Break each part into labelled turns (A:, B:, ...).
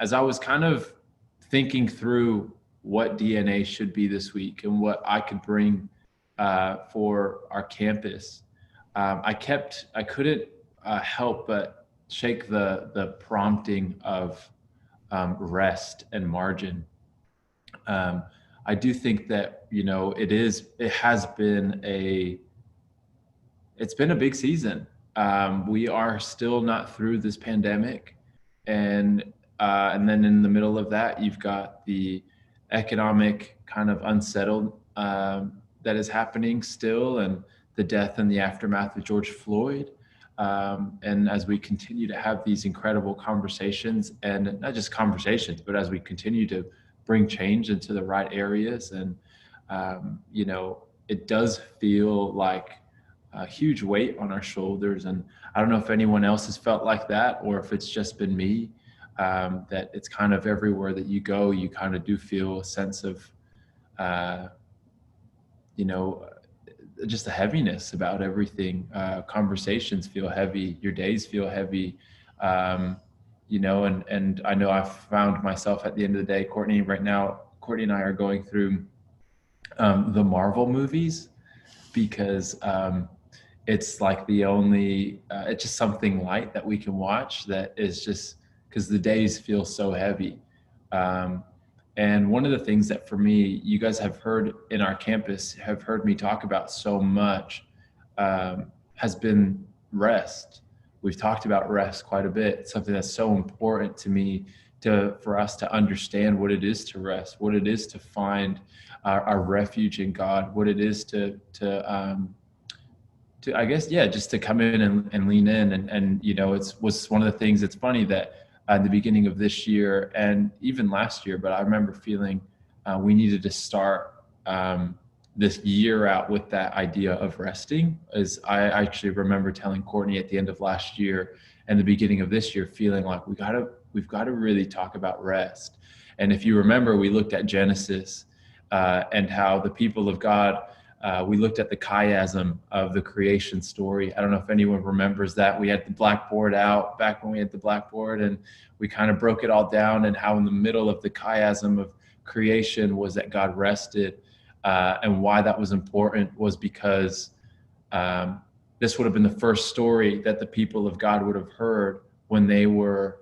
A: as I was kind of thinking through what DNA should be this week and what I could bring for our campus, I couldn't help but shake the prompting of rest and margin. I do think that, it has been it's been a big season. We are still not through this pandemic, and then in the middle of that, you've got the economic kind of unsettled that is happening still, and the death and the aftermath of George Floyd. And as we continue to have these incredible conversations, and not just conversations, but as we continue to bring change into the right areas, and it does feel like a huge weight on our shoulders. And I don't know if anyone else has felt like that, or if it's just been me, that it's kind of everywhere that you go, you kind of do feel a sense of, just a heaviness about everything. Conversations feel heavy, your days feel heavy, and I know I've found myself at the end of the day, Courtney and I are going through the Marvel movies, because it's like the only, it's just something light that we can watch that is just, because the days feel so heavy. And one of the things that for me, you guys have heard in our campus, have heard me talk about so much, has been rest. We've talked about rest quite a bit. It's something that's so important to me, for us to understand what it is to rest, what it is to find our refuge in God, what it is to I guess, just to come in and lean in. And was one of the things. It's funny that at the beginning of this year and even last year, but I remember feeling we needed to start this year out with that idea of resting. As I actually remember telling Courtney at the end of last year and the beginning of this year, feeling like we've got to really talk about rest. And if you remember, we looked at Genesis and how the people of God, we looked at the chiasm of the creation story. I don't know if anyone remembers that. We had the blackboard out back when we had the blackboard, and we kind of broke it all down, and how in the middle of the chiasm of creation was that God rested. And why that was important was because this would have been the first story that the people of God would have heard when they were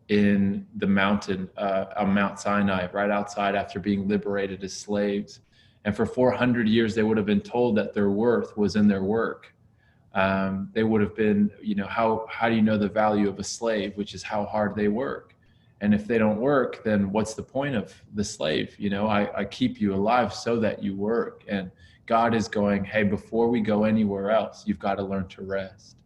A: in the mountain on Mount Sinai, right outside after being liberated as slaves. And for 400 years, they would have been told that their worth was in their work. They would have been, how do you know the value of a slave, which is how hard they work? And if they don't work, then what's the point of the slave? I keep you alive so that you work. And God is going, hey, before we go anywhere else, you've got to learn to rest.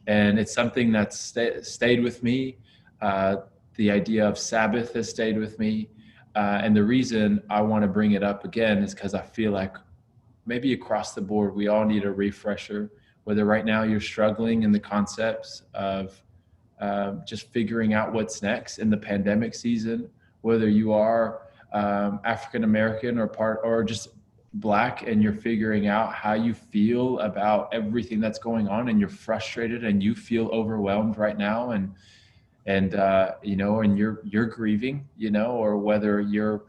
A: And it's something that's stayed with me. The idea of Sabbath has stayed with me. And the reason I want to bring it up again is because I feel like maybe across the board, we all need a refresher, whether right now you're struggling in the concepts of just figuring out what's next in the pandemic season, whether you are African-American or just Black, and you're figuring out how you feel about everything that's going on, and you're frustrated and you feel overwhelmed right now, and you're grieving, or whether you're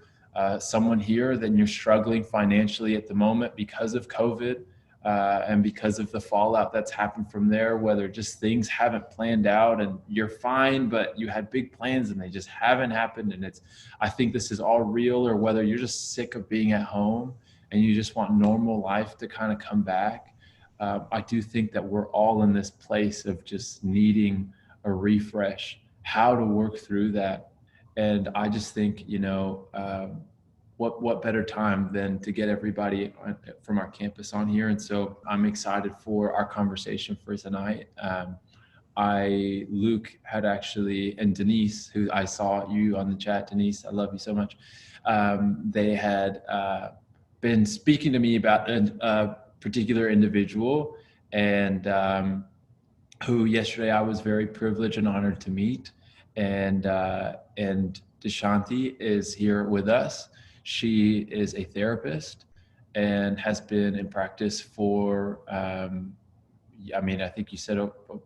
A: someone here, then you're struggling financially at the moment because of COVID and because of the fallout that's happened from there, whether just things haven't planned out and you're fine, but you had big plans and they just haven't happened. And I think this is all real, or whether you're just sick of being at home and you just want normal life to kind of come back. I do think that we're all in this place of just needing a refresh, how to work through that. And I just think, what better time than to get everybody from our campus on here. And so I'm excited for our conversation for tonight. Luke had actually, and Denise, who I saw you on the chat, Denise, I love you so much. They had been speaking to me about a particular individual, and who yesterday I was very privileged and honored to meet. And Dushyanthi is here with us. She is a therapist and has been in practice for, I think you said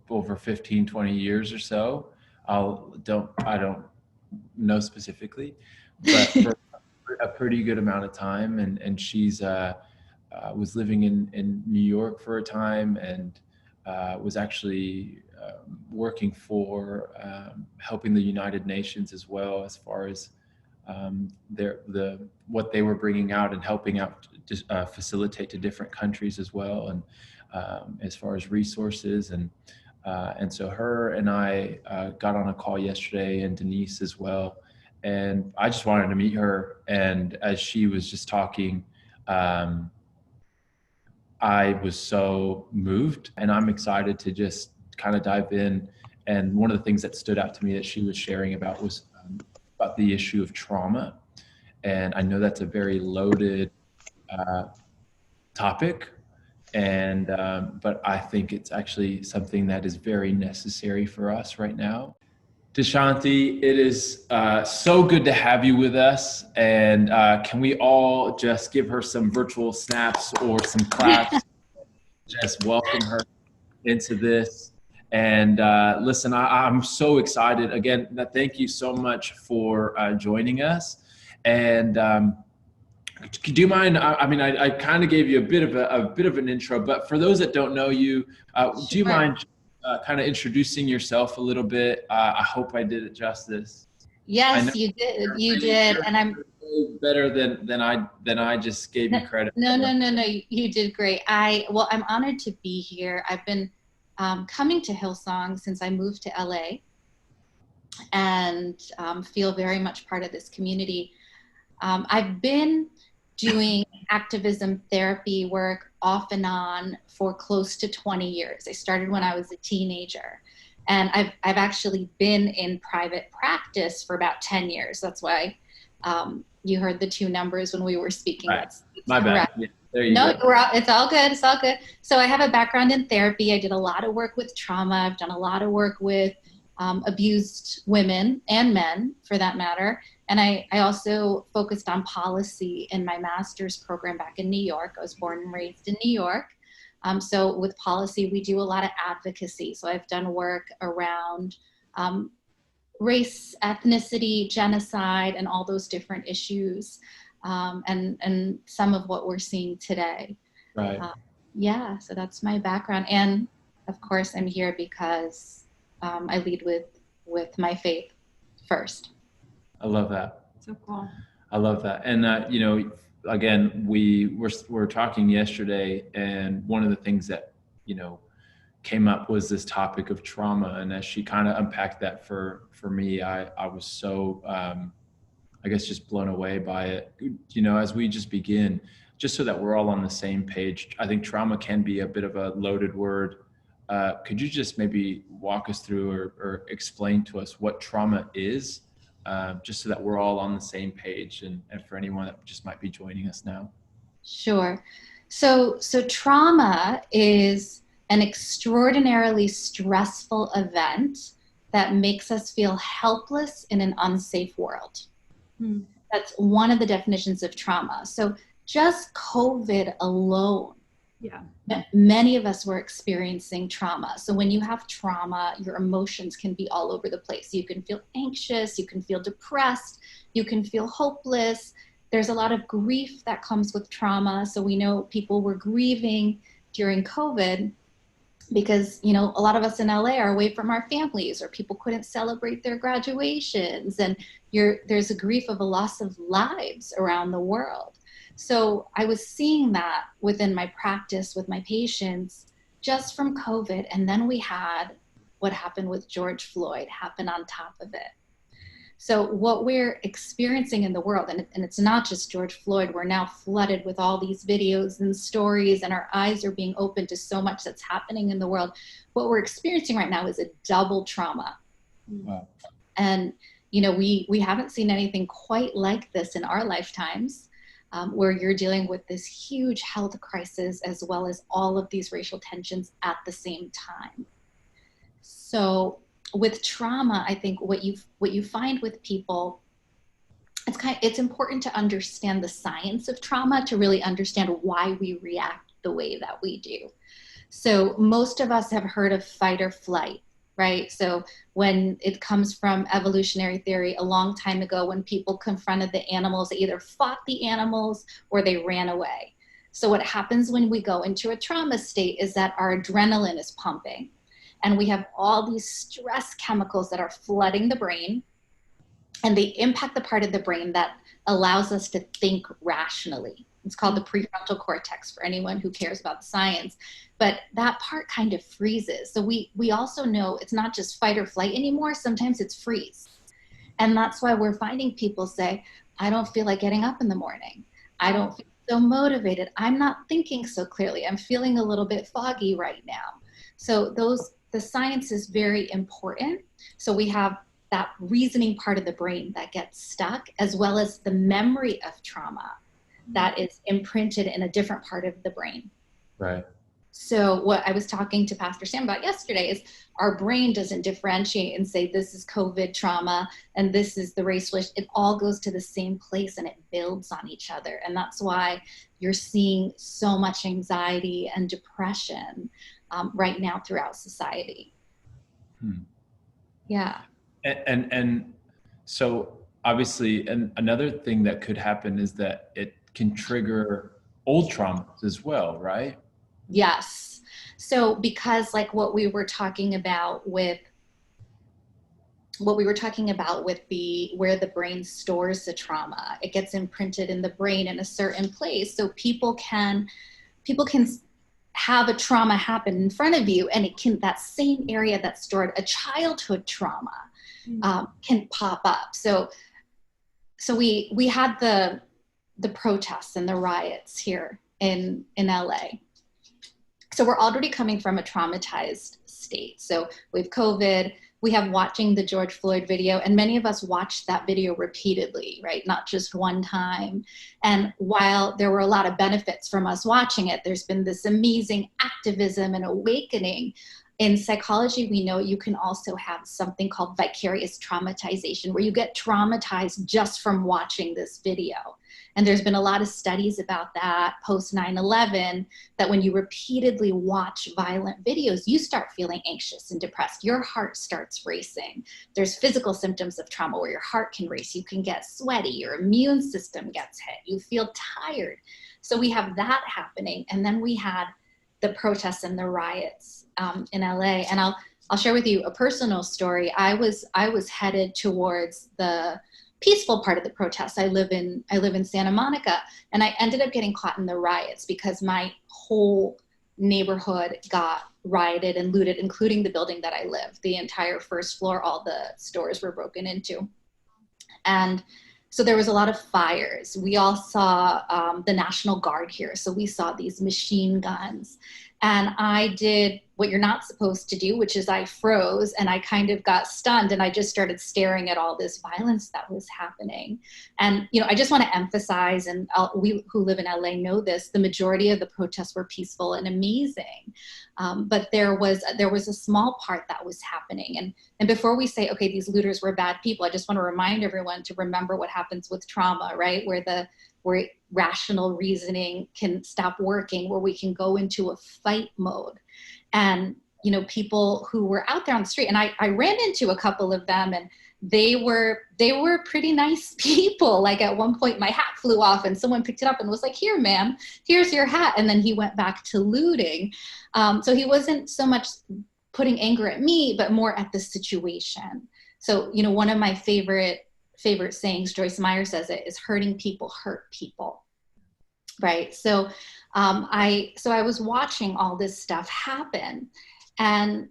A: over 15, 20 years or so. I don't know specifically, but for a pretty good amount of time. And she's was living in New York for a time, and was actually working for helping the United Nations as well, as far as what they were bringing out and helping out to facilitate to different countries as well, and as far as resources. And so her and I got on a call yesterday, and Denise as well. And I just wanted to meet her. And as she was just talking, I was so moved, and I'm excited to just kind of dive in. And one of the things that stood out to me that she was sharing about was about the issue of trauma. And I know that's a very loaded topic, and but I think it's actually something that is very necessary for us right now. Dushyanthi, it is so good to have you with us. And can we all just give her some virtual snaps or some claps? Just welcome her into this. And listen, I'm so excited. Again, thank you so much for joining us. And do you mind? I mean, I kind of gave you a bit of an intro, but for those that don't know you, do you mind kind of introducing yourself a little bit? I hope I did it justice.
B: Yes, you did. You did, and I'm
A: better than I just gave you credit.
B: No. You did great. I'm honored to be here. I've been coming to Hillsong since I moved to LA, and feel very much part of this community. I've been doing activism therapy work off and on for close to 20 years. I started when I was a teenager, and I've actually been in private practice for about 10 years. That's why you heard the two numbers when we were speaking.
A: Right.
B: That's
A: my
B: correct.
A: bad. Yeah, there you go.
B: It's all good. It's all good. So I have a background in therapy. I did a lot of work with trauma. I've done a lot of work with abused women and men, for that matter. And I also focused on policy in my master's program back in New York. I was born and raised in New York. So with policy, we do a lot of advocacy. So I've done work around race, ethnicity, genocide, and all those different issues, and some of what we're seeing today.
A: Right.
B: Yeah, so that's my background. And of course, I'm here because I lead with my faith first.
A: I love that.
B: So cool.
A: I love that. And again, we were talking yesterday, and one of the things that came up was this topic of trauma. And as she kind of unpacked that for me, I was so I guess just blown away by it. As we just begin, just so that we're all on the same page, I think trauma can be a bit of a loaded word. Could you just maybe walk us through or explain to us what trauma is? Just so that we're all on the same page, and for anyone that just might be joining us now.
B: Sure. So trauma is an extraordinarily stressful event that makes us feel helpless in an unsafe world. That's one of the definitions of trauma. So just COVID alone, many of us were experiencing trauma. So when you have trauma, your emotions can be all over the place. You can feel anxious, you can feel depressed, you can feel hopeless. There's a lot of grief that comes with trauma. So we know people were grieving during COVID because, a lot of us in LA are away from our families, or people couldn't celebrate their graduations. And there's a grief of a loss of lives around the world. So I was seeing that within my practice with my patients just from COVID. And then we had what happened with George Floyd happen on top of it. So what we're experiencing in the world, and it's not just George Floyd, we're now flooded with all these videos and stories, and our eyes are being opened to so much that's happening in the world. What we're experiencing right now is a double trauma.
A: Wow.
B: And, we haven't seen anything quite like this in our lifetimes. Where you're dealing with this huge health crisis as well as all of these racial tensions at the same time. So with trauma, I think what you find with people, it's important to understand the science of trauma to really understand why we react the way that we do. So most of us have heard of fight or flight, right? So when it comes from evolutionary theory, a long time ago, when people confronted the animals, they either fought the animals or they ran away. So what happens when we go into a trauma state is that our adrenaline is pumping, and we have all these stress chemicals that are flooding the brain, and they impact the part of the brain that allows us to think rationally. It's called the prefrontal cortex for anyone who cares about the science. But that part kind of freezes. So we also know it's not just fight or flight anymore. Sometimes it's freeze. And that's why we're finding people say, I don't feel like getting up in the morning. I don't feel so motivated. I'm not thinking so clearly. I'm feeling a little bit foggy right now. So the science is very important. So we have that reasoning part of the brain that gets stuck, as well as the memory of trauma that is imprinted in a different part of the brain.
A: Right.
B: So what I was talking to Pastor Sam about yesterday is our brain doesn't differentiate and say, this is COVID trauma and this is the race wish. It all goes to the same place and it builds on each other. And that's why you're seeing so much anxiety and depression right now throughout society. Yeah.
A: And so obviously, and another thing that could happen is that it can trigger old traumas as well, right?
B: Yes. So because like what we were talking about with the where the brain stores the trauma, it gets imprinted in the brain in a certain place. So people can have a trauma happen in front of you, and that same area that stored a childhood trauma can pop up. So we had the protests and the riots here in LA. So we're already coming from a traumatized state. So we have COVID, we have watching the George Floyd video, and many of us watched that video repeatedly, right? Not just one time. And while there were a lot of benefits from us watching it, there's been this amazing activism and awakening. In psychology, we know you can also have something called vicarious traumatization, where you get traumatized just from watching this video. And there's been a lot of studies about that post 9/11, that when you repeatedly watch violent videos, you start feeling anxious and depressed. Your heart starts racing. There's physical symptoms of trauma where your heart can race. You can get sweaty. Your immune system gets hit. You feel tired. So we have that happening. And then we had the protests and the riots in LA. And I'll share with you a personal story. I was headed towards the peaceful part of the protests. I live in Santa Monica, and I ended up getting caught in the riots because my whole neighborhood got rioted and looted, including the building that I live. The entire first floor, all the stores were broken into. And so there was a lot of fires. We all saw the National Guard here. So we saw these machine guns. And I did what you're not supposed to do, which is I froze and I kind of got stunned, and I just started staring at all this violence that was happening. And, I just want to emphasize, and we who live in LA know this, the majority of the protests were peaceful and amazing. But there was a small part that was happening. And before we say, okay, these looters were bad people, I just want to remind everyone to remember what happens with trauma, right? Where rational reasoning can stop working, where we can go into a fight mode. And, people who were out there on the street, and I ran into a couple of them, and they were pretty nice people. Like at one point my hat flew off and someone picked it up and was like, here, ma'am, here's your hat. And then he went back to looting. So he wasn't so much putting anger at me, but more at the situation. So, one of my favorite sayings, Joyce Meyer says it, is hurting people hurt people, right? So I was watching all this stuff happen, and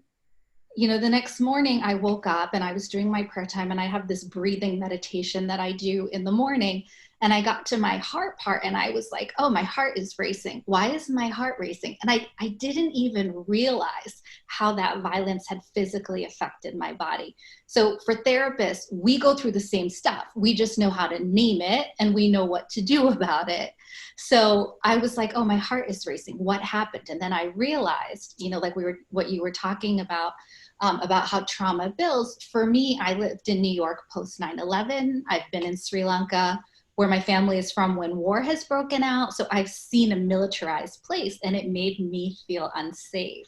B: the next morning I woke up and I was doing my prayer time, and I have this breathing meditation that I do in the morning, and I got to my heart part and I was like, oh, my heart is racing. Why is my heart racing? And I didn't even realize how that violence had physically affected my body. So for therapists, we go through the same stuff. We just know how to name it and we know what to do about it. So I was like, oh, my heart is racing. What happened? And then I realized, like what you were talking about how trauma builds. For me, I lived in New York post 9/11. I've been in Sri Lanka, where my family is from, when war has broken out. So I've seen a militarized place, and it made me feel unsafe.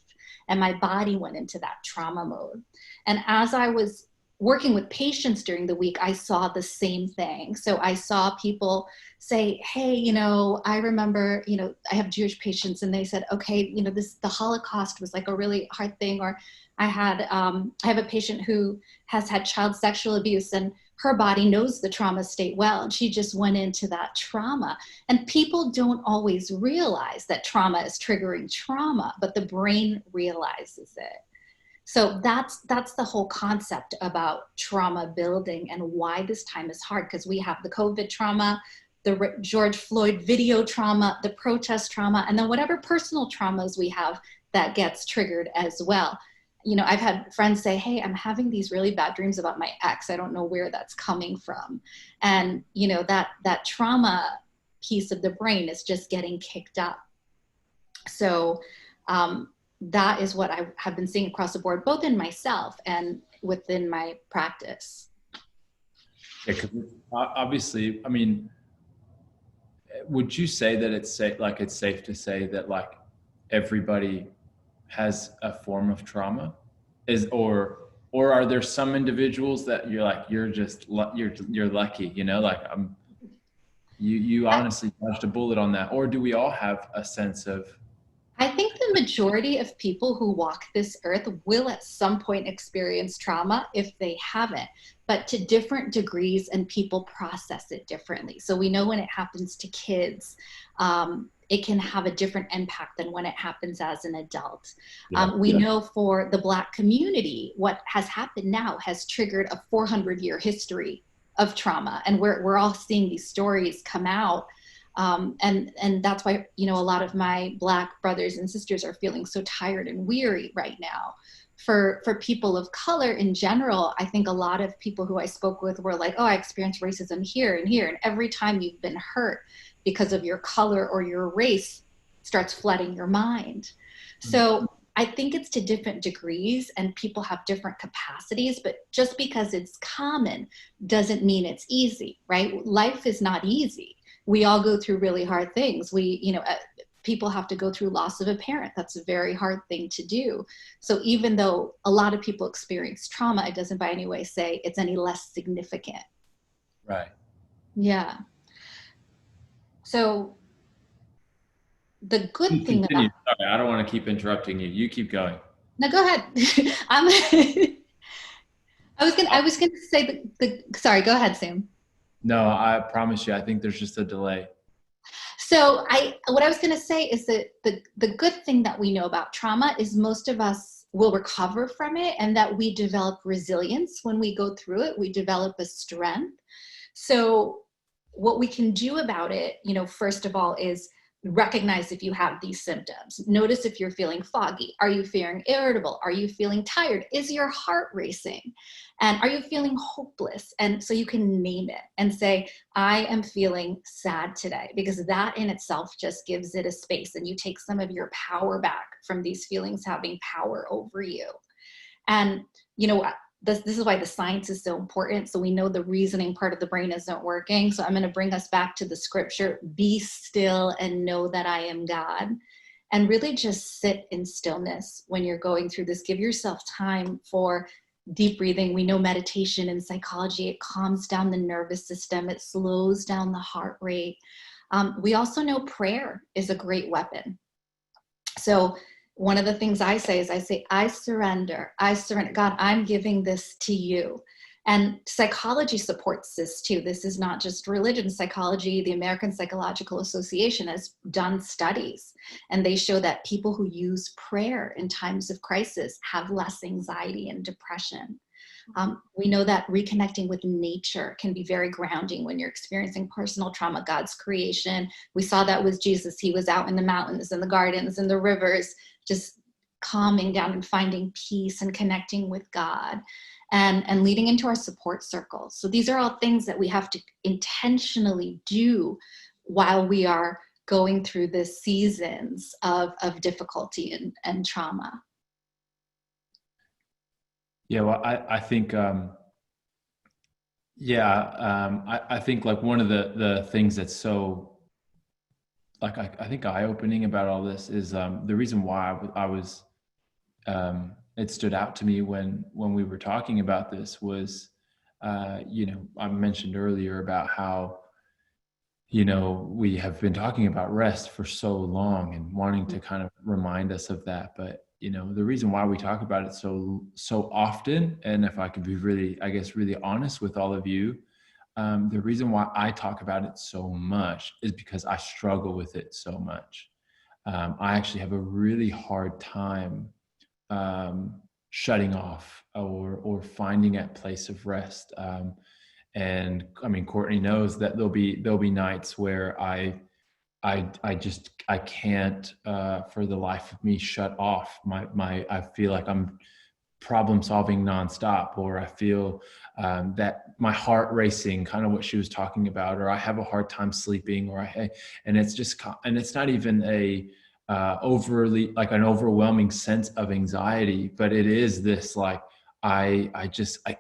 B: and my body went into that trauma mode. And as I was working with patients during the week, I saw the same thing. So I saw people say, hey, I remember, I have Jewish patients, and they said, okay, the Holocaust was like a really hard thing. Or I have a patient who has had child sexual abuse, and her body knows the trauma state well, and she just went into that trauma. And people don't always realize that trauma is triggering trauma, but the brain realizes it. So that's the whole concept about trauma building and why this time is hard, because we have the COVID trauma, the George Floyd video trauma, the protest trauma, and then whatever personal traumas we have that gets triggered as well. I've had friends say, hey, I'm having these really bad dreams about my ex. I don't know where that's coming from. And, that trauma piece of the brain is just getting kicked up. So that is what I have been seeing across the board, both in myself and within my practice.
A: Yeah, 'cause obviously, I mean, would you say that it's safe to say that like everybody has a form of trauma, or are there some individuals that you're like, you're lucky, you honestly dodged a bullet on that? Or do we all have a sense of?
B: I think the majority of people who walk this earth will at some point experience trauma if they haven't, but to different degrees, and people process it differently. So we know when it happens to kids, it can have a different impact than when it happens as an adult. We know for the Black community, what has happened now has triggered a 400-year history of trauma. And we're all seeing these stories come out. And that's why, a lot of my Black brothers and sisters are feeling so tired and weary right now. For people of color in general, I think a lot of people who I spoke with were like, oh, I experienced racism here and here. And every time you've been hurt because of your color or your race, starts flooding your mind. Mm-hmm. So I think it's to different degrees, and people have different capacities, but just because it's common doesn't mean it's easy, right? Life is not easy. We all go through really hard things. People have to go through loss of a parent. That's a very hard thing to do. So even though a lot of people experience trauma, it doesn't by any way say it's any less significant.
A: Right.
B: Yeah. So the good thing about—
A: Sorry, I don't want to keep interrupting you. You keep going.
B: No, go ahead. I was gonna say sorry, go ahead, Sam.
A: No, I promise you, I think there's just a delay.
B: So what I was going to say is that the good thing that we know about trauma is most of us will recover from it, and that we develop resilience when we go through it. We develop a strength. So what we can do about it, first of all, is recognize if you have these symptoms. Notice if you're feeling foggy. Are you feeling irritable? Are you feeling tired? Is your heart racing? And are you feeling hopeless? And so you can name it and say, I am feeling sad today, because that in itself just gives it a space, and you take some of your power back from these feelings having power over you. And, this is why the science is so important. So we know the reasoning part of the brain isn't working. So I'm going to bring us back to the scripture, be still and know that I am God. And really just sit in stillness when you're going through this. Give yourself time for deep breathing. We know meditation and psychology, it calms down the nervous system. It slows down the heart rate. We also know prayer is a great weapon. So one of the things I say is I surrender. God, I'm giving this to you. And psychology supports this too. This is not just religion. Psychology, the American Psychological Association has done studies, and they show that people who use prayer in times of crisis have less anxiety and depression. We know that reconnecting with nature can be very grounding when you're experiencing personal trauma, God's creation. We saw that with Jesus. He was out in the mountains, in the gardens, in the rivers, just calming down and finding peace and connecting with God, and leading into our support circles. So these are all things that we have to intentionally do while we are going through the seasons of difficulty and trauma.
A: Yeah, well, I think, I think like one of the things that's so, like, I think eye-opening about all this is the reason why I was it stood out to me when we were talking about this was, I mentioned earlier about how, we have been talking about rest for so long and wanting to kind of remind us of that. But, the reason why we talk about it so often, and if I could be really, I guess, really honest with all of you, the reason why I talk about it so much is because I struggle with it so much. I actually have a really hard time shutting off or finding a place of rest. And I mean, Courtney knows that there'll be nights where I can't for the life of me shut off. I feel like I'm problem solving nonstop, or I feel that my heart racing, kind of what she was talking about, or I have a hard time sleeping, and it's not even a overly like an overwhelming sense of anxiety, but it is this like, I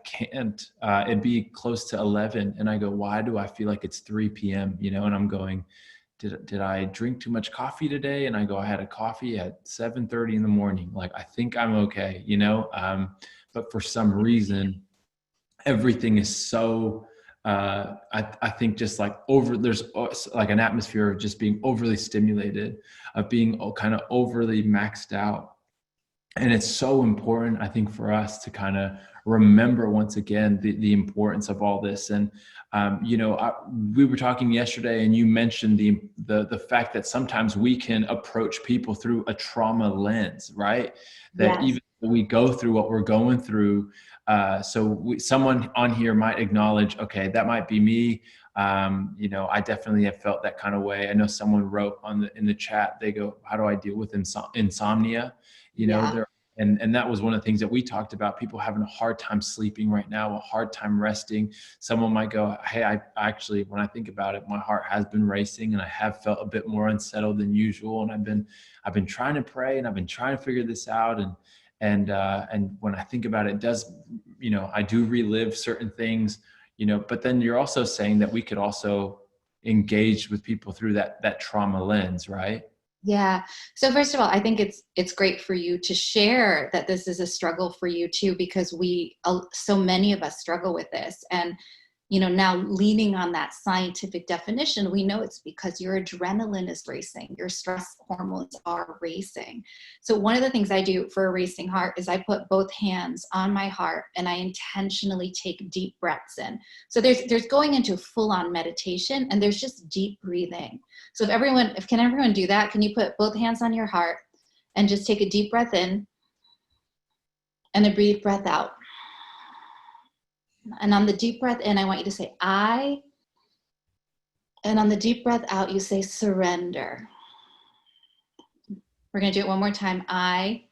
A: can't, it'd be close to 11 and I go, why do I feel like it's 3 p.m., and I'm going, did I drink too much coffee today? And I go, I had a coffee at 7:30 in the morning. Like, I think I'm okay, but for some reason, everything is so, I think just like there's like an atmosphere of just being overly stimulated, of being kind of overly maxed out. And it's so important, I think, for us to kind of remember once again the importance of all this. And we were talking yesterday, and you mentioned the fact that sometimes we can approach people through a trauma lens, right? That
B: Yes.
A: even when we go through what we're going through, someone on here might acknowledge, okay, that might be me. I definitely have felt that kind of way. I know someone wrote in the chat, they go, how do I deal with insomnia?
B: Yeah.
A: And that was one of the things that we talked about, people having a hard time sleeping right now, a hard time resting. Someone might go, hey, I actually, when I think about it, my heart has been racing and I have felt a bit more unsettled than usual. And I've been trying to pray and I've been trying to figure this out. And when I think about it, it does, I do relive certain things, but then you're also saying that we could also engage with people through that trauma lens, right?
B: Yeah. So first of all, I think it's great for you to share that this is a struggle for you too, because so many of us struggle with this. And now leaning on that scientific definition, we know it's because your adrenaline is racing, your stress hormones are racing. So one of the things I do for a racing heart is I put both hands on my heart and I intentionally take deep breaths in. So there's going into full-on meditation, and there's just deep breathing. So can everyone do that? Can you put both hands on your heart and just take a deep breath in and a deep breath out? And on the deep breath in, I want you to say, I. And on the deep breath out, you say, surrender. We're going to do it one more time. I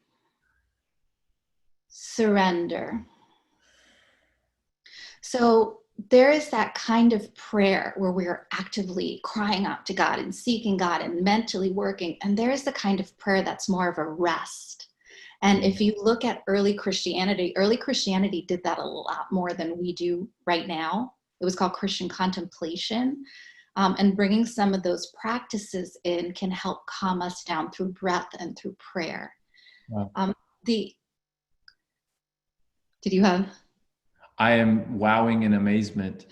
B: surrender. So there is that kind of prayer where we are actively crying out to God and seeking God and mentally working. And there is the kind of prayer that's more of a rest. And if you look at early Christianity did that a lot more than we do right now. It was called Christian contemplation. And bringing some of those practices in can help calm us down through breath and through prayer.
A: Wow.
B: Did you have?
A: I am wowing in amazement.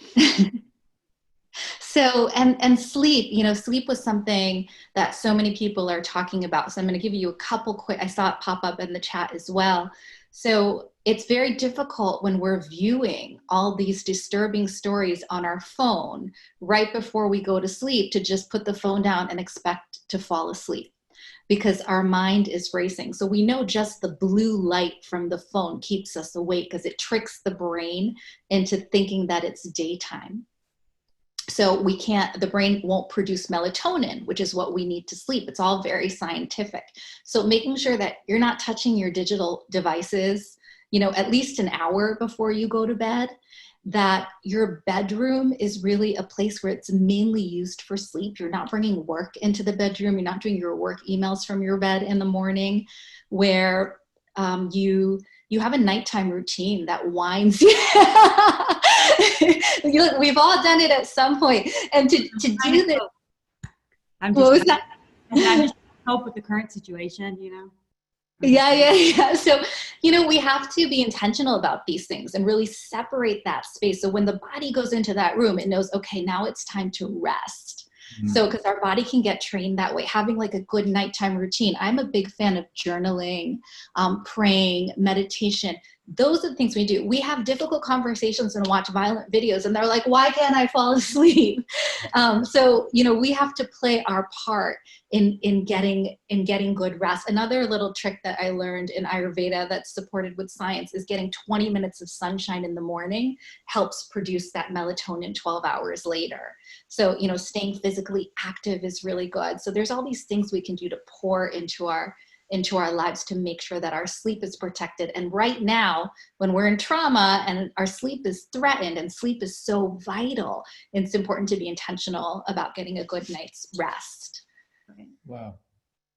B: So, and sleep, sleep was something that so many people are talking about. So I'm going to give you a couple quick, I saw it pop up in the chat as well. So it's very difficult when we're viewing all these disturbing stories on our phone right before we go to sleep to just put the phone down and expect to fall asleep, because our mind is racing. So we know just the blue light from the phone keeps us awake because it tricks the brain into thinking that it's daytime. So the brain won't produce melatonin, which is what we need to sleep. It's all very scientific. So making sure that you're not touching your digital devices, at least an hour before you go to bed, that your bedroom is really a place where it's mainly used for sleep. You're not bringing work into the bedroom. You're not doing your work emails from your bed in the morning, where you have a nighttime routine that winds you. We've all done it at some point. And to do this.
C: I'm just trying to cope with the current situation,
B: Yeah. So, we have to be intentional about these things and really separate that space. So when the body goes into that room, it knows, okay, now it's time to rest.
A: Mm.
B: So, because our body can get trained that way, having like a good nighttime routine. I'm a big fan of journaling, praying, meditation. Those are the things we do. We have difficult conversations and watch violent videos, and they're like, why can't I fall asleep? So, we have to play our part in getting good rest. Another little trick that I learned in Ayurveda that's supported with science is getting 20 minutes of sunshine in the morning helps produce that melatonin 12 hours later. So, staying physically active is really good. So there's all these things we can do to pour into our lives to make sure that our sleep is protected. And right now, when we're in trauma and our sleep is threatened, and sleep is so vital, it's important to be intentional about getting a good night's rest.
A: Wow.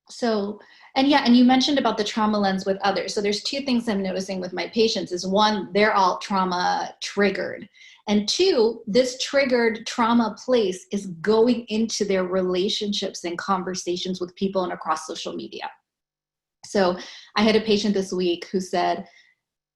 B: So, and you mentioned about the trauma lens with others. So there's two things I'm noticing with my patients is one, they're all trauma triggered. And two, this triggered trauma place is going into their relationships and conversations with people and across social media. So I had a patient this week who said,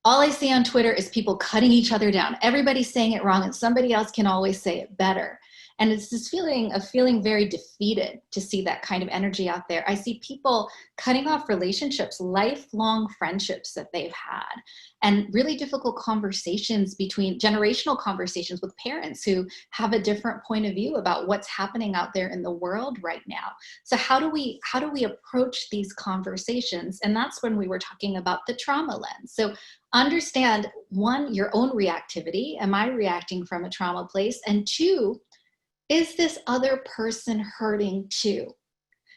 B: all I see on Twitter is people cutting each other down. Everybody's saying it wrong and somebody else can always say it better. And it's this feeling of feeling very defeated to see that kind of energy out there. I see people cutting off relationships, lifelong friendships that they've had, and really difficult conversations generational conversations with parents who have a different point of view about what's happening out there in the world right now. So how do we approach these conversations? And that's when we were talking about the trauma lens. So understand, one, your own reactivity. Am I reacting from a trauma place? And two, is this other person hurting too,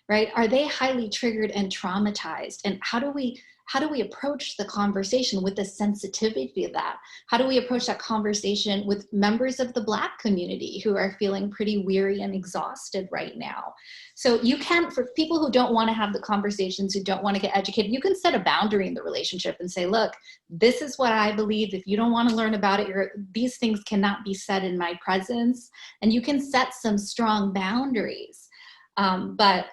B: right? Are they highly triggered and traumatized? And how do we approach the conversation with the sensitivity of that? How do we approach that conversation with members of the Black community who are feeling pretty weary and exhausted right now? So you can, for people who don't want to have the conversations, who don't want to get educated, you can set a boundary in the relationship and say, look, this is what I believe. If you don't want to learn about it, these things cannot be said in my presence. And you can set some strong boundaries. But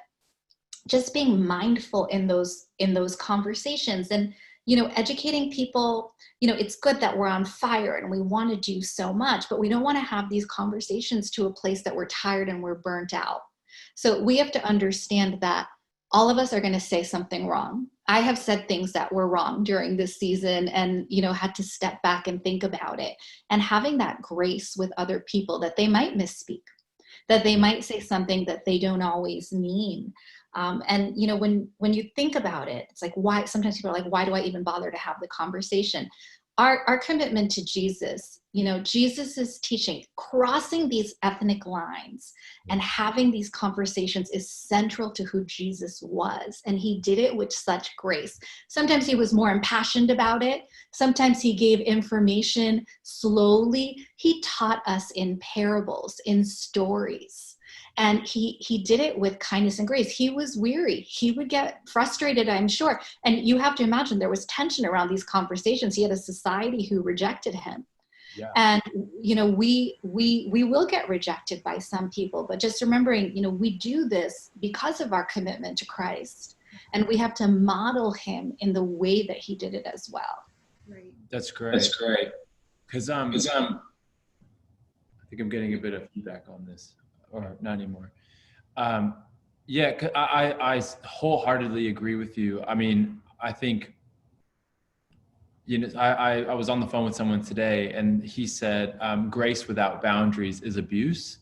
B: just being mindful in those conversations and, educating people, it's good that we're on fire and we want to do so much, but we don't want to have these conversations to a place that we're tired and we're burnt out. So we have to understand that all of us are going to say something wrong. I have said things that were wrong during this season and, had to step back and think about it, and having that grace with other people that they might misspeak, that they might say something that they don't always mean. And, when you think about it, it's like, why, sometimes people are like, why do I even bother to have the conversation? Our commitment to Jesus, Jesus's teaching, crossing these ethnic lines and having these conversations is central to who Jesus was. And he did it with such grace. Sometimes he was more impassioned about it. Sometimes he gave information slowly. He taught us in parables, in stories. And he did it with kindness and grace. He was weary. He would get frustrated, I'm sure. And you have to imagine there was tension around these conversations. He had a society who rejected him. Yeah. And, we will get rejected by some people, but just remembering, we do this because of our commitment to Christ, and we have to model him in the way that he did it as well.
A: Right. That's great. Because I think I'm getting a bit of feedback on this. Or not anymore. I wholeheartedly agree with you. I mean, I think, I was on the phone with someone today and he said, grace without boundaries is abuse.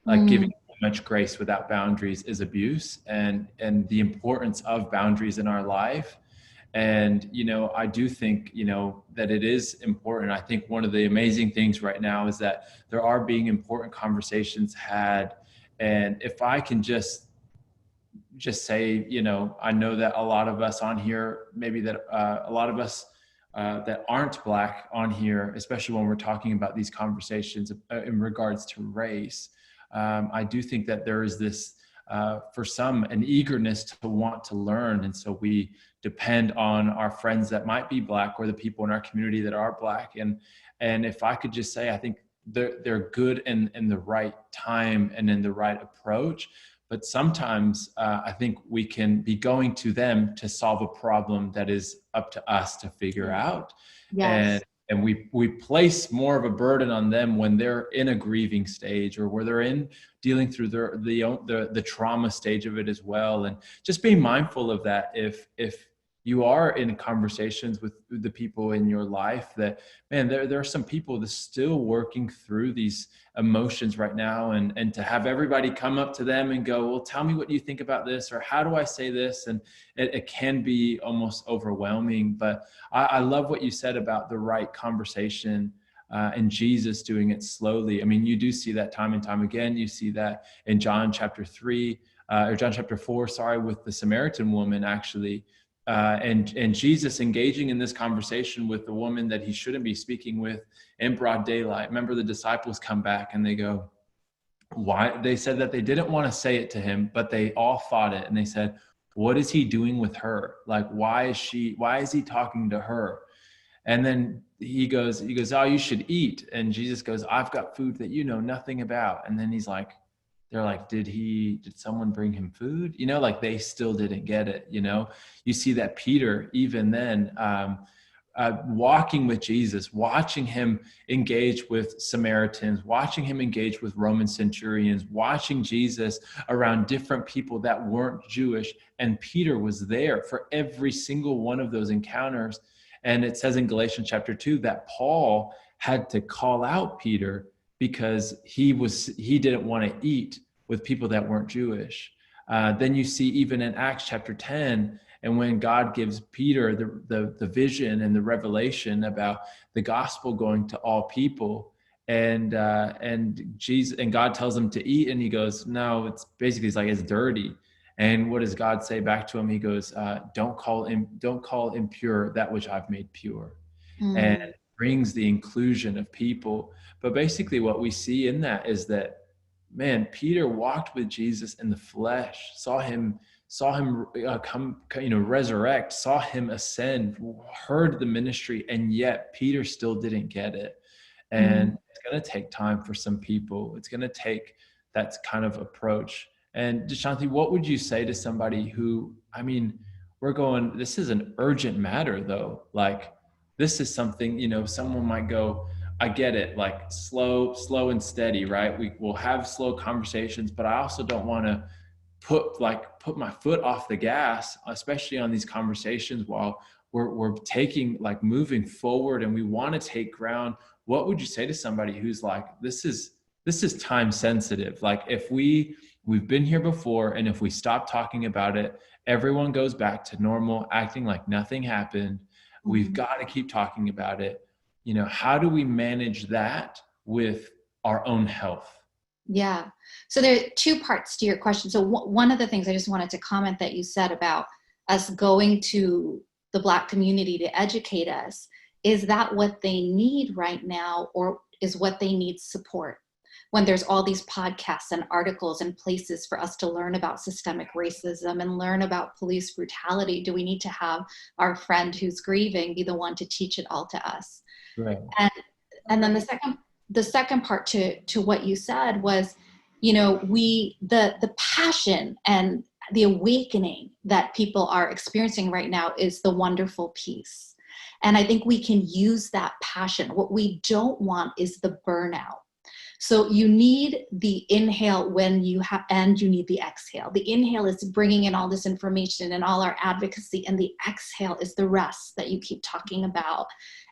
A: Like giving too much grace without boundaries is abuse, and the importance of boundaries in our life. And, I do think, that it is important. I think one of the amazing things right now is that there are being important conversations had. And if I can just say, I know that a lot of us on here, maybe that a lot of us that aren't Black on here, especially when we're talking about these conversations in regards to race, I do think that there is this, for some, an eagerness to want to learn. And so we depend on our friends that might be Black or the people in our community that are Black. And if I could just say, I think they're good in the right time and in the right approach, But sometimes I think we can be going to them to solve a problem that is up to us to figure out.
B: Yes.
A: And we place more of a burden on them when they're in a grieving stage, or where they're in dealing through the trauma stage of it as well. And just being mindful of that. If you are in conversations with the people in your life, that, man, there are some people that's still working through these emotions right now, and to have everybody come up to them and go, well, tell me what you think about this, or how do I say this? And it can be almost overwhelming. But I love what you said about the right conversation, and Jesus doing it slowly. I mean, you do see that time and time again. You see that in John chapter 4, sorry, with the Samaritan woman, actually. And Jesus engaging in this conversation with the woman that he shouldn't be speaking with in broad daylight. Remember, the disciples come back and they go, why? They said that they didn't want to say it to him, but they all fought it. And they said, what is he doing with her? Like, why is he talking to her? And then he goes, oh, you should eat. And Jesus goes, I've got food that you know nothing about. And then they're like, did someone bring him food? Like, they still didn't get it. You see that Peter, even then, walking with Jesus, watching him engage with Samaritans, watching him engage with Roman centurions, watching Jesus around different people that weren't Jewish. And Peter was there for every single one of those encounters. And it says in Galatians chapter 2 that Paul had to call out Peter because he didn't want to eat with people that weren't Jewish. Then you see even in Acts chapter 10, and when God gives Peter the vision and the revelation about the gospel going to all people, and God tells him to eat, and he goes, no, it's dirty. And what does God say back to him? He goes, don't call impure that which I've made pure. And brings the inclusion of people. But basically what we see in that is that, man, Peter walked with Jesus in the flesh, saw him come, resurrect, saw him ascend, heard the ministry, and yet Peter still didn't get it. And it's going to take time for some people. It's going to take that kind of approach. And Dushyanthi, what would you say to somebody who, this is an urgent matter though. Like, this is something, someone might go, I get it, like slow and steady, right? We'll have slow conversations, but I also don't want to put my foot off the gas, especially on these conversations while we're moving forward and we want to take ground. What would you say to somebody who's like, this is time sensitive? Like, if we've been here before, and if we stop talking about it, everyone goes back to normal, acting like nothing happened. We've got to keep talking about it. How do we manage that with our own health?
B: Yeah. So there are two parts to your question. So one of the things I just wanted to comment that you said about us going to the Black community to educate us, is that what they need right now, or is what they need support? When there's all these podcasts and articles and places for us to learn about systemic racism and learn about police brutality, do we need to have our friend who's grieving be the one to teach it all to us?
A: Right.
B: And then the second part to what you said was, the passion and the awakening that people are experiencing right now is the wonderful peace. And I think we can use that passion. What we don't want is the burnout. So you need the inhale and you need the exhale. The inhale is bringing in all this information and all our advocacy, and the exhale is the rest that you keep talking about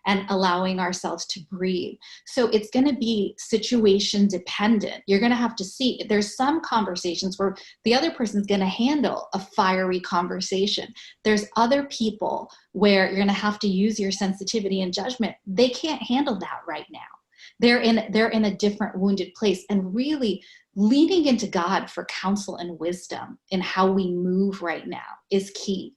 B: and allowing ourselves to breathe. So it's going to be situation dependent. You're going to have to see. There's some conversations where the other person's going to handle a fiery conversation. There's other people where you're going to have to use your sensitivity and judgment. They can't handle that right now. They're in a different wounded place, and really leaning into God for counsel and wisdom in how we move right now is key.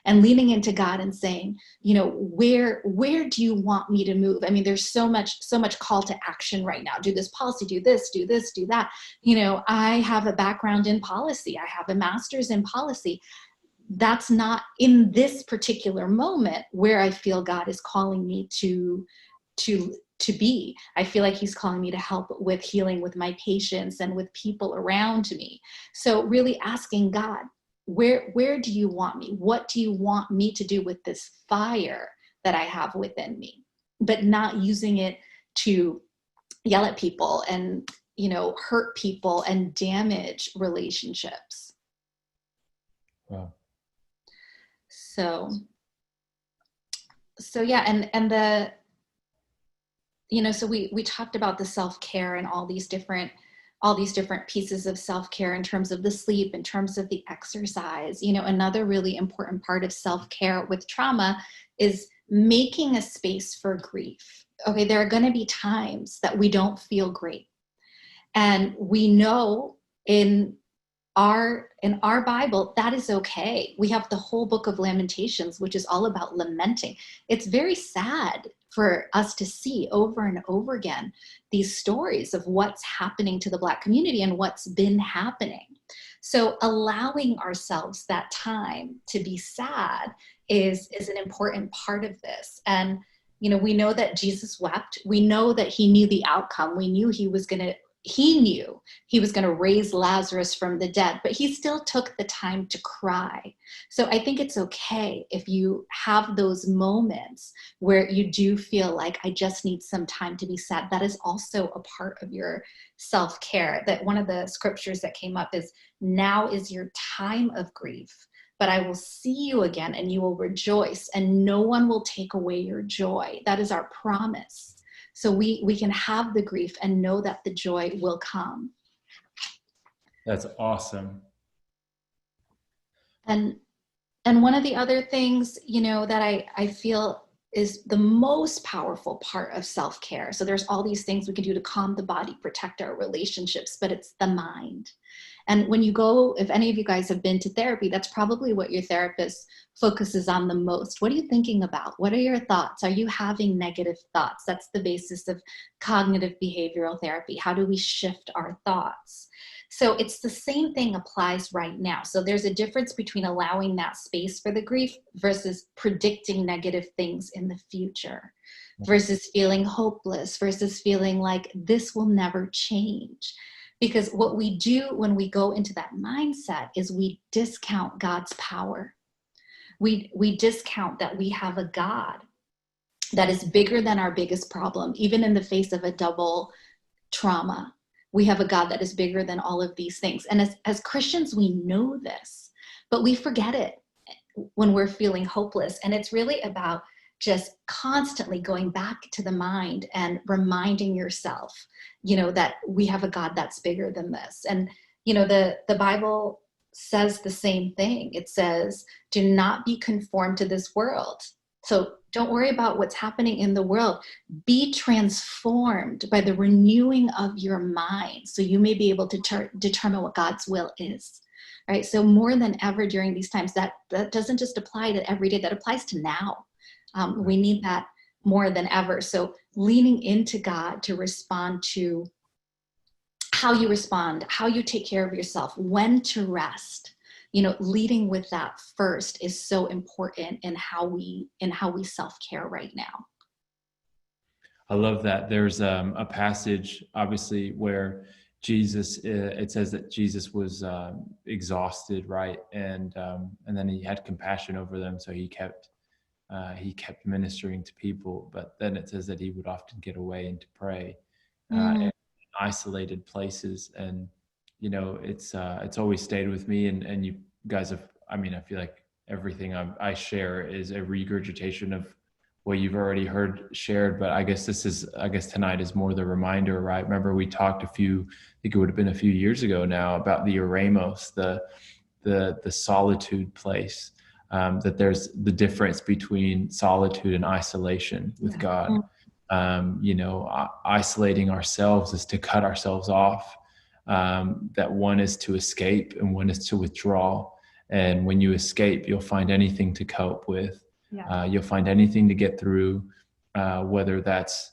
B: And leaning into God and saying, where do you want me to move? I mean, there's so much call to action right now. Do this policy, do this, do that. I have a background in policy. I have a master's in policy. That's not in this particular moment where I feel God is calling me to to be. I feel like he's calling me to help with healing with my patients and with people around me. So really asking God, where do you want me? What do you want me to do with this fire that I have within me? But not using it to yell at people and, hurt people and damage relationships.
A: Wow.
B: So yeah, and the, so we talked about the self-care and all these different pieces of self-care in terms of the sleep, in terms of the exercise. Another really important part of self-care with trauma is making a space for grief. Okay, there are going to be times that we don't feel great. And we know in our Bible, that is okay. We have the whole book of Lamentations, which is all about lamenting. It's very sad for us to see over and over again these stories of what's happening to the Black community and what's been happening. So allowing ourselves that time to be sad is an important part of this. And, we know that Jesus wept. We know that he knew the outcome. We knew he knew he was going to raise Lazarus from the dead, but he still took the time to cry. So I think it's okay if you have those moments where you do feel like, I just need some time to be sad. That is also a part of your self-care. That one of the scriptures that came up is, now is your time of grief, but I will see you again and you will rejoice and no one will take away your joy. That is our promise. So we can have the grief and know that the joy will come.
A: That's awesome.
B: And one of the other things, that I feel is the most powerful part of self-care. So there's all these things we can do to calm the body, protect our relationships, but it's the mind. And when you go, if any of you guys have been to therapy, that's probably what your therapist focuses on the most. What are you thinking about? What are your thoughts? Are you having negative thoughts? That's the basis of cognitive behavioral therapy. How do we shift our thoughts? So it's the same thing applies right now. So there's a difference between allowing that space for the grief versus predicting negative things in the future, versus feeling hopeless, versus feeling like this will never change. Because what we do when we go into that mindset is we discount God's power. We discount that we have a God that is bigger than our biggest problem, even in the face of a double trauma. We have a God that is bigger than all of these things. And as Christians, we know this, but we forget it when we're feeling hopeless. And it's really about just constantly going back to the mind and reminding yourself, that we have a God that's bigger than this. And, the Bible says the same thing. It says, do not be conformed to this world. So don't worry about what's happening in the world. Be transformed by the renewing of your mind so you may be able to determine what God's will is. Right? So more than ever during these times, that doesn't just apply to every day, that applies to now. We need that more than ever. So leaning into God to respond to how you respond, how you take care of yourself, when to rest, leading with that first is so important in how we self-care right now.
A: I love that. There's a passage, obviously, where Jesus, it says that Jesus was exhausted, right? And then he had compassion over them. So he kept ministering to people, but then it says that he would often get away and to pray in isolated places. And, it's always stayed with me. And you guys have, I feel like everything I share is a regurgitation of what you've already heard shared. But I guess tonight is more the reminder, right? Remember we talked I think it would have been a few years ago now, about the eremos, the solitude place. That there's the difference between solitude and isolation with God. Isolating ourselves is to cut ourselves off. That one is to escape and one is to withdraw. And when you escape, you'll find anything to cope with. You'll find anything to get through, whether that's,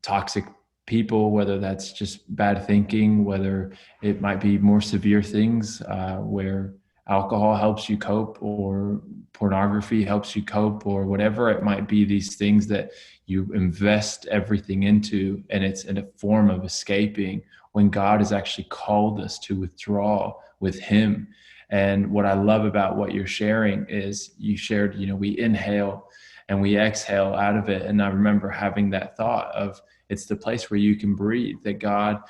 A: toxic people, whether that's just bad thinking, whether it might be more severe things, where alcohol helps you cope, or pornography helps you cope, or whatever it might be, these things that you invest everything into, and it's in a form of escaping, when God has actually called us to withdraw with him. And what I love about what you're sharing is you shared, we inhale and we exhale out of it. And I remember having that thought of, it's the place where you can breathe, that God,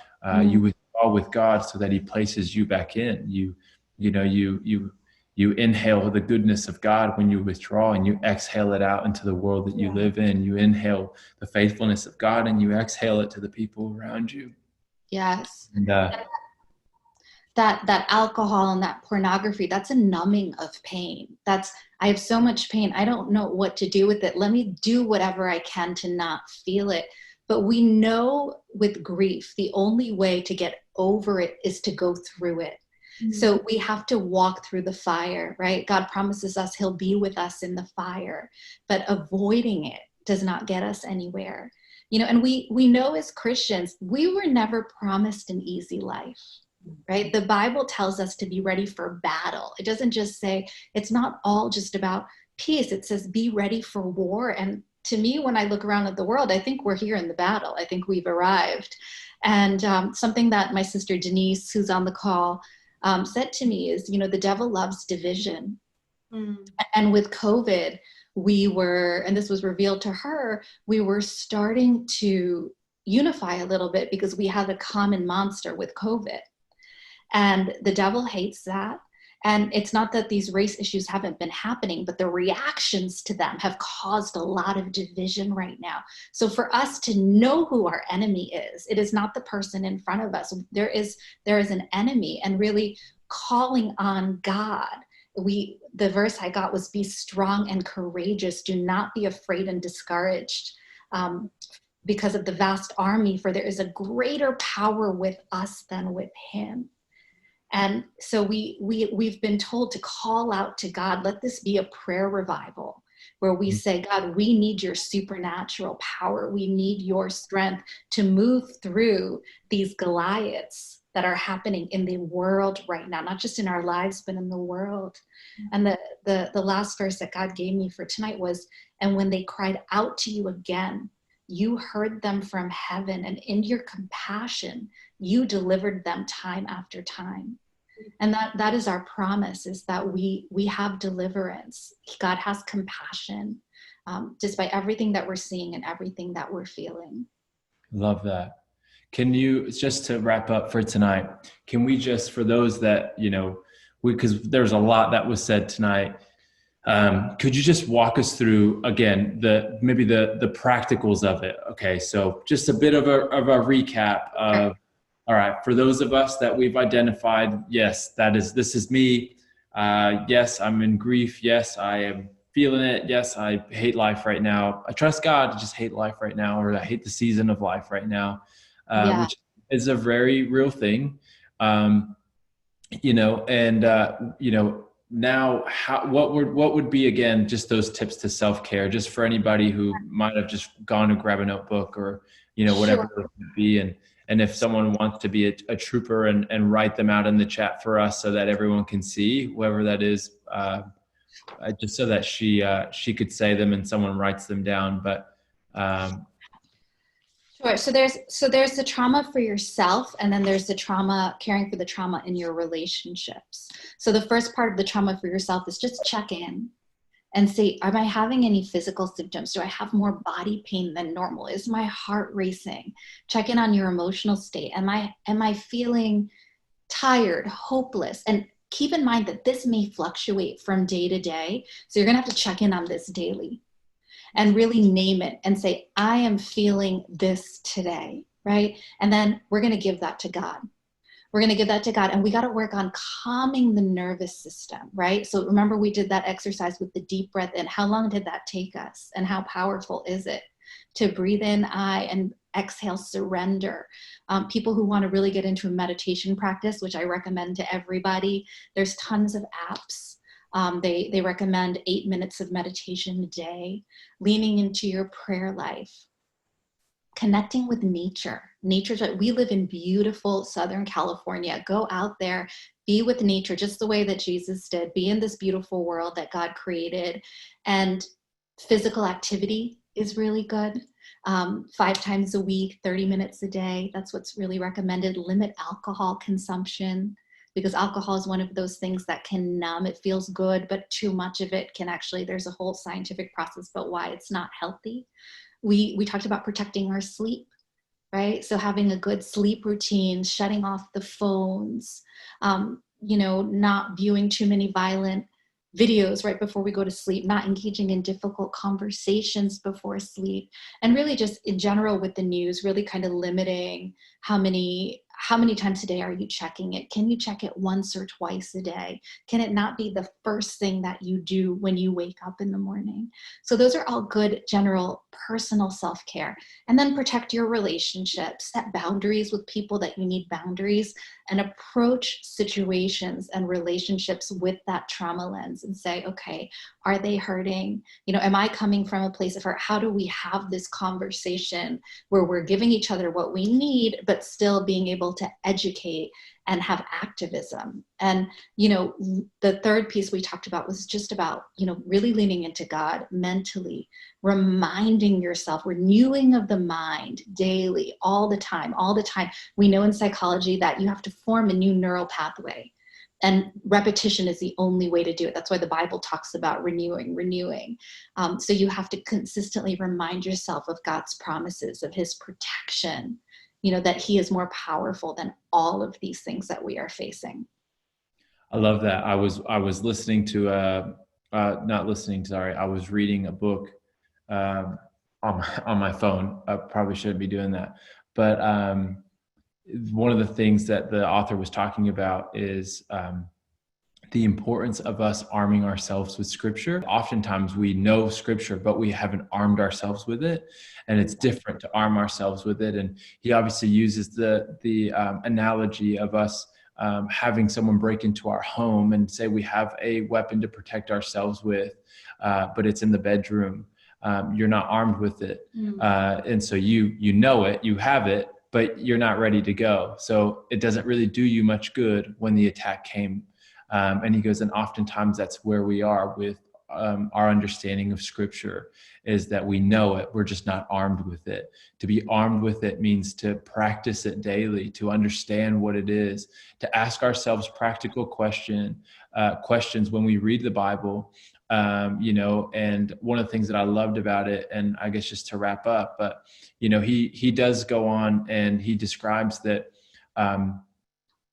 A: you withdraw with God so that he places you back in. You inhale the goodness of God when you withdraw, and you exhale it out into the world that you live in. You inhale the faithfulness of God and you exhale it to the people around you.
B: Yes.
A: And
B: that alcohol and that pornography, that's a numbing of pain. I have so much pain. I don't know what to do with it. Let me do whatever I can to not feel it. But we know with grief, the only way to get over it is to go through it. Mm-hmm. So we have to walk through the fire, right? God promises us he'll be with us in the fire, but avoiding it does not get us anywhere. And we know as Christians, we were never promised an easy life. Right? The Bible tells us to be ready for battle. It doesn't just say, it's not all just about peace. It says, be ready for war. And to me, when I look around at the world, I think we're here in the battle. I think we've arrived. And something that my sister Denise, who's on the call, said to me is, the devil loves division. And with COVID, and this was revealed to her, we were starting to unify a little bit because we had a common monster with COVID. And the devil hates that. And it's not that these race issues haven't been happening, but the reactions to them have caused a lot of division right now. So for us to know who our enemy is, it is not the person in front of us. There is an enemy, and really calling on God. The verse I got was, be strong and courageous. Do not be afraid and discouraged because of the vast army, for there is a greater power with us than with him. And so we've been told to call out to God. Let this be a prayer revival where we say, God, we need your supernatural power. We need your strength to move through these Goliaths that are happening in the world right now, not just in our lives, but in the world. And the last verse that God gave me for tonight was, and when they cried out to you again, you heard them from heaven, and in your compassion, you delivered them time after time. And that is our promise, is that we have deliverance. God has compassion, despite everything that we're seeing and everything that we're feeling.
A: Love that. Can you, just to wrap up for tonight, can we just, for those that, because there's a lot that was said tonight, could you just walk us through again maybe the practicals of it? Okay, so just a bit of a recap of, all right, for those of us that we've identified, yes, this is me. Yes, I'm in grief. Yes, I am feeling it. Yes, I hate life right now. I trust God to just hate life right now, or I hate the season of life right now, which is a very real thing. Now, what would be, again, just those tips to self-care, just for anybody who might have just gone to grab a notebook, or whatever it would be, and if someone wants to be a trooper and write them out in the chat for us so that everyone can see, whoever that is, just so that she could say them and someone writes them down. But
B: sure. So there's the trauma for yourself, and then there's the trauma, caring for the trauma in your relationships. So the first part of the trauma for yourself is just check in and say, am I having any physical symptoms? Do I have more body pain than normal? Is my heart racing? Check in on your emotional state. Am I feeling tired, hopeless? And keep in mind that this may fluctuate from day to day. So you're gonna have to check in on this daily and really name it and say, I am feeling this today, right? And then we're gonna give that to God. We're going to give that to God, and we got to work on calming the nervous system, right? So remember, we did that exercise with the deep breath in. How long did that take us? And how powerful is it to breathe in, I, and exhale, surrender? People who want to really get into a meditation practice, which I recommend to everybody, there's tons of apps. They recommend 8 minutes of meditation a day, leaning into your prayer life, connecting with nature. Nature's what we live in, beautiful Southern California. Go out there, be with nature, just the way that Jesus did. Be in this beautiful world that God created. And physical activity is really good. 5 times a week, 30 minutes a day. That's what's really recommended. Limit alcohol consumption, because alcohol is one of those things that can numb. It feels good, but too much of it can actually, there's a whole scientific process about why it's not healthy. We talked about protecting our sleep, right? So having a good sleep routine, shutting off the phones, not viewing too many violent videos right before we go to sleep, not engaging in difficult conversations before sleep, and really just in general with the news, really kind of limiting how many times a day are you checking it? Can you check it once or twice a day? Can it not be the first thing that you do when you wake up in the morning? So those are all good general personal self-care. And then protect your relationships, set boundaries with people that you need boundaries, and approach situations and relationships with that trauma lens and say, okay, are they hurting? Am I coming from a place of hurt? How do we have this conversation where we're giving each other what we need, but still being able to educate and have activism? And, the third piece we talked about was just about, really leaning into God mentally, reminding yourself, renewing of the mind daily, all the time. We know in psychology that you have to form a new neural pathway. And repetition is the only way to do it. That's why the Bible talks about renewing. So you have to consistently remind yourself of God's promises, of his protection, that he is more powerful than all of these things that we are facing.
A: I love that. I was listening to I was reading a book on my phone. I probably shouldn't be doing that, but one of the things that the author was talking about is the importance of us arming ourselves with scripture. Oftentimes we know scripture, but we haven't armed ourselves with it. And it's different to arm ourselves with it. And he obviously uses the analogy of us having someone break into our home and say we have a weapon to protect ourselves with, but it's in the bedroom. You're not armed with it. And so you know it, you have it, but you're not ready to go. So it doesn't really do you much good when the attack came. And he goes, and oftentimes that's where we are with our understanding of scripture, is that we know it, we're just not armed with it. To be armed with it means to practice it daily, to understand what it is, to ask ourselves practical questions when we read the Bible. And one of the things that I loved about it, and I guess just to wrap up, but he does go on and he describes that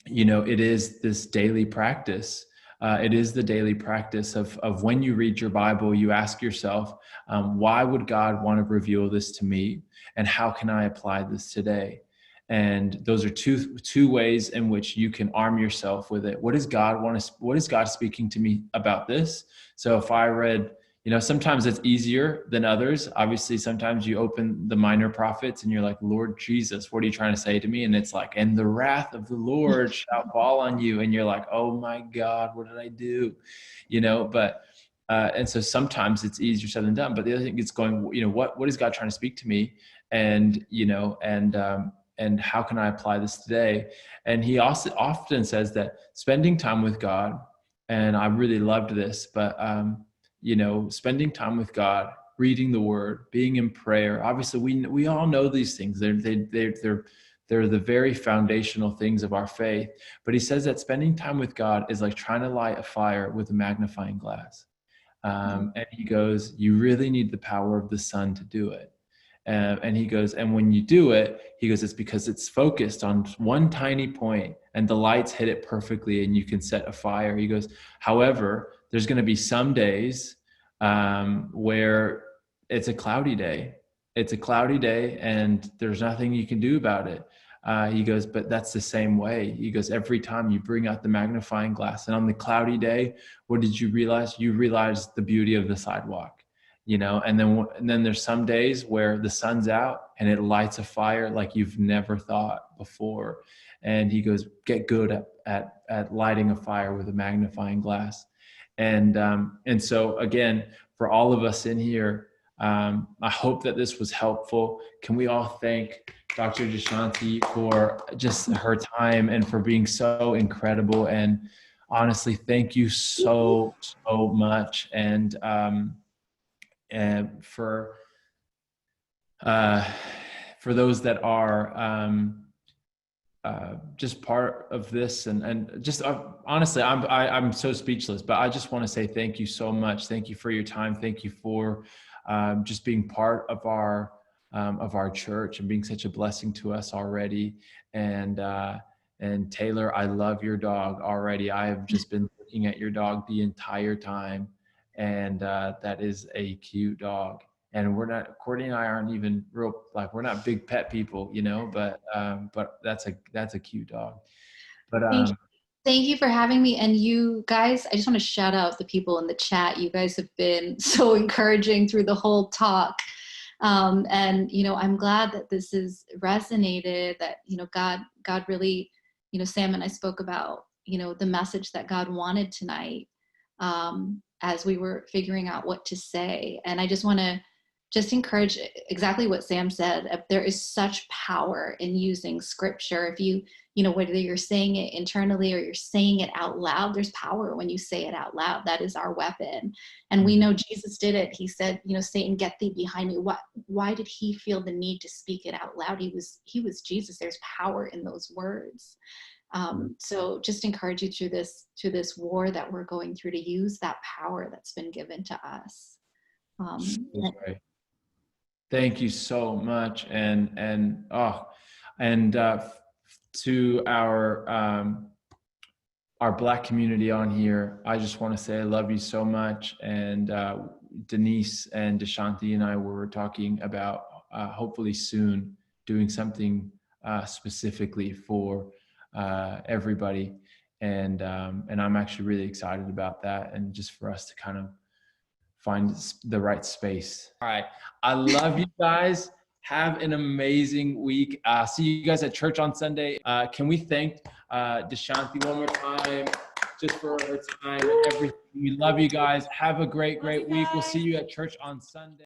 A: it is this daily practice. It is the daily practice of when you read your Bible, you ask yourself, why would God want to reveal this to me? And how can I apply this today? And those are two ways in which you can arm yourself with it. What is God speaking to me about this? So if I read, sometimes it's easier than others. Obviously, sometimes you open the minor prophets and you're like, Lord Jesus, what are you trying to say to me? And it's like, and the wrath of the Lord shall fall on you. And you're like, oh my God, what did I do? And so sometimes it's easier said than done. But the other thing is going, what is God trying to speak to me? And, and how can I apply this today? And he also often says that spending time with God, and I really loved this, but, spending time with God, reading the word, being in prayer. Obviously we all know these things. They're the very foundational things of our faith. But he says that spending time with God is like trying to light a fire with a magnifying glass. And he goes, you really need the power of the sun to do it. And he goes, and when you do it, he goes, it's because it's focused on one tiny point and the lights hit it perfectly and you can set a fire. He goes, however, there's going to be some days where it's a cloudy day. It's a cloudy day and there's nothing you can do about it. He goes, but that's the same way. He goes, every time you bring out the magnifying glass, and on the cloudy day, what did you realize? You realized the beauty of the sidewalk. And then there's some days where the sun's out and it lights a fire like you've never thought before. And he goes, get good at lighting a fire with a magnifying glass. And so again, for all of us in here, I hope that this was helpful. Can we all thank Dr. Dushyanthi for just her time and for being so incredible? And honestly, thank you so much. And for those that are just part of this, and just honestly, I'm so speechless. But I just want to say thank you so much. Thank you for your time. Thank you for just being part of our church and being such a blessing to us already. And Taylor, I love your dog already. I have just been looking at your dog the entire time, and that is a cute dog. And Courtney and I aren't even we're not big pet people, but that's a cute dog. But
B: Thank you for having me. And you guys, I just want to shout out the people in the chat. You guys have been so encouraging through the whole talk. And, I'm glad that this has resonated, that, God really, Sam and I spoke about, the message that God wanted tonight as we were figuring out what to say. And I just want to encourage exactly what Sam said. There is such power in using scripture. If you, whether you're saying it internally or you're saying it out loud, there's power when you say it out loud. That is our weapon. And we know Jesus did it. He said, Satan, get thee behind me. Why did he feel the need to speak it out loud? He was Jesus. There's power in those words. So just encourage you through this war that we're going through to use that power that's been given to us.
A: Right. Thank you so much. And to our Black community on here, I just want to say I love you so much. And Denise and Dushyanthi and I were talking about hopefully soon doing something specifically for everybody. And I'm actually really excited about that, and just for us to kind of find the right space. All right. I love you guys. Have an amazing week. See you guys at church on Sunday. Can we thank Dushyanthi one more time just for her time and everything? We love you guys. Have a great week. We'll see you at church on Sunday.